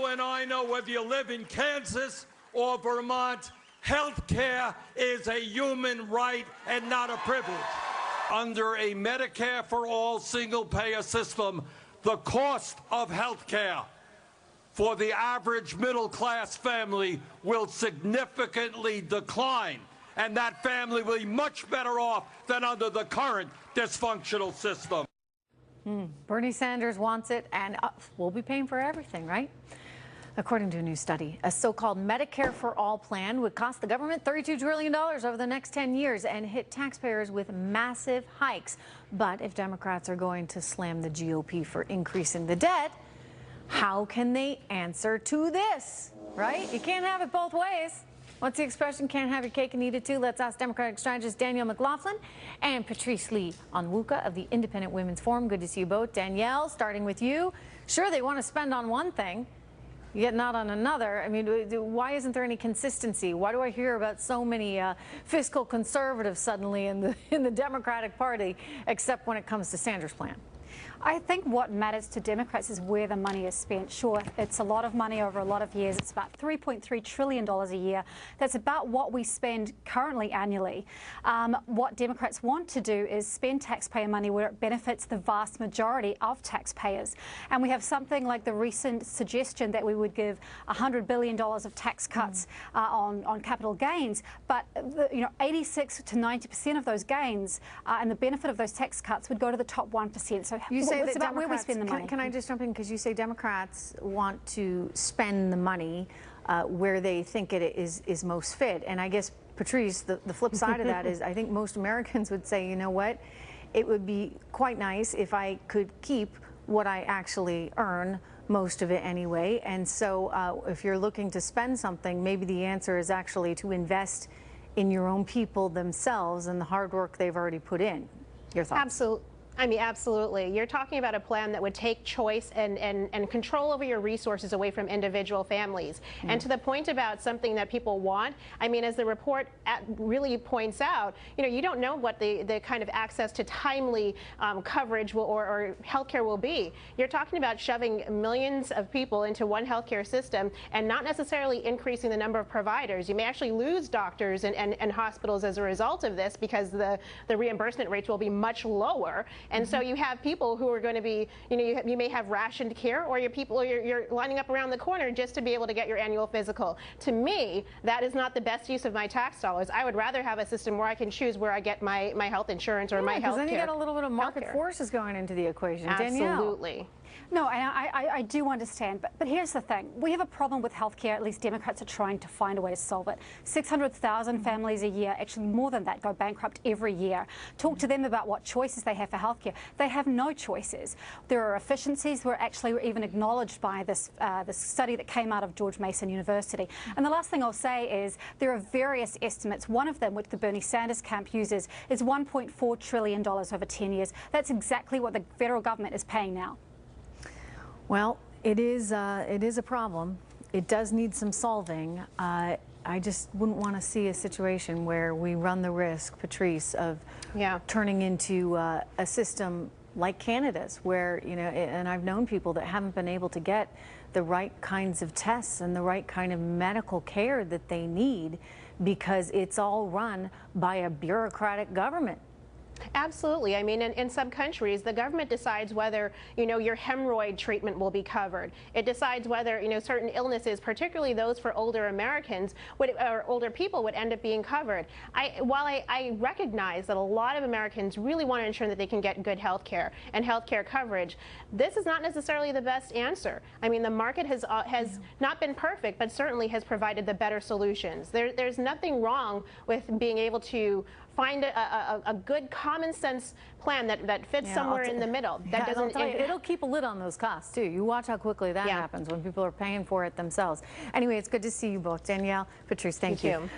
and I know, whether you live in Kansas or Vermont, health care is a human right and not a privilege. Under a Medicare for All single-payer system, the cost of health care for the average middle-class family will significantly decline, and that family will be much better off than under the current dysfunctional system. Bernie Sanders wants it, and we'll be paying for everything, right? According to a new study, a so-called Medicare for All plan would cost the government $32 trillion over the next 10 years and hit taxpayers with massive hikes. But if Democrats are going to slam the GOP for increasing the debt, how can they answer to this, right? You can't have it both ways. What's the expression? Can't have your cake and eat it too. Let's ask Democratic strategist Danielle McLaughlin and Patrice Lee Onwuka of the Independent Women's Forum. Good to see you both. Danielle, starting with you. Sure, they want to spend on one thing, yet not on another. I mean, why isn't there any consistency? Why do I hear about so many fiscal conservatives suddenly in the Democratic Party, except when it comes to Sanders' plan? I think what matters to Democrats is where the money is spent. Sure, it's a lot of money over a lot of years. It's about $3.3 trillion a year. That's about what we spend currently annually. What Democrats want to do is spend taxpayer money where it benefits the vast majority of taxpayers. And we have something like the recent suggestion that we would give $100 billion of tax cuts on capital gains. But 86 to 90% of those gains and the benefit of those tax cuts would go to the top 1%. So you say it's about where we spend the money. Can I just jump in? Because you say Democrats want to spend the money where they think it is most fit. And I guess, Patrice, the flip side of that is I think most Americans would say, you know what, it would be quite nice if I could keep what I actually earn, most of it anyway. And so if you're looking to spend something, maybe the answer is actually to invest in your own people themselves and the hard work they've already put in. Your thoughts? Absolutely. I mean, absolutely. You're talking about a plan that would take choice and control over your resources away from individual families. And to the point about something that people want, I mean, as the report really points out, you don't know what the kind of access to timely coverage or healthcare will be. You're talking about shoving millions of people into one healthcare system and not necessarily increasing the number of providers. You may actually lose doctors and hospitals as a result of this because the reimbursement rates will be much lower. And so you have people who are going to be, you may have rationed care, or you're lining up around the corner just to be able to get your annual physical. To me, that is not the best use of my tax dollars. I would rather have a system where I can choose where I get my health insurance or my health care. Because then you get a little bit of market forces going into the equation. Absolutely. Danielle. No, I do understand, but here's the thing. We have a problem with healthcare. At least Democrats are trying to find a way to solve it. 600,000 families a year, actually more than that, go bankrupt every year. Talk to them about what choices they have for healthcare. They have no choices. There are efficiencies that were actually even acknowledged by this study that came out of George Mason University. And the last thing I'll say is there are various estimates. One of them, which the Bernie Sanders camp uses, is $1.4 trillion over 10 years. That's exactly what the federal government is paying now. Well, it is a problem. It does need some solving. I just wouldn't want to see a situation where we run the risk, Patrice, of turning into a system like Canada's, where, and I've known people that haven't been able to get the right kinds of tests and the right kind of medical care that they need because it's all run by a bureaucratic government. Absolutely. I mean, in some countries, the government decides whether, your hemorrhoid treatment will be covered. It decides whether, certain illnesses, particularly those for older Americans or older people, would end up being covered. While I recognize that a lot of Americans really want to ensure that they can get good health care and health care coverage, this is not necessarily the best answer. I mean, the market has not been perfect, but certainly has provided the better solutions. There's nothing wrong with being able to find a good common sense plan that fits somewhere in the middle. That doesn't. It'll keep a lid on those costs too. You watch how quickly that happens when people are paying for it themselves. Anyway, it's good to see you both, Danielle, Patrice. Thank you.